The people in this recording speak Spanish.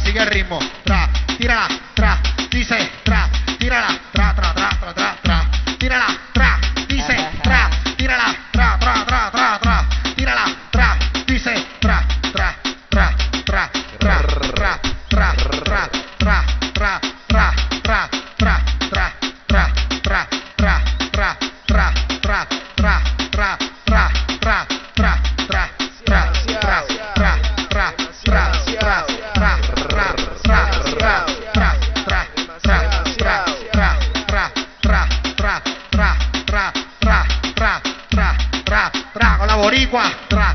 Sigue el ritmo, tírala, dice, tírala, tírala, dice, tírala, tírala, dice, con la boricua, tra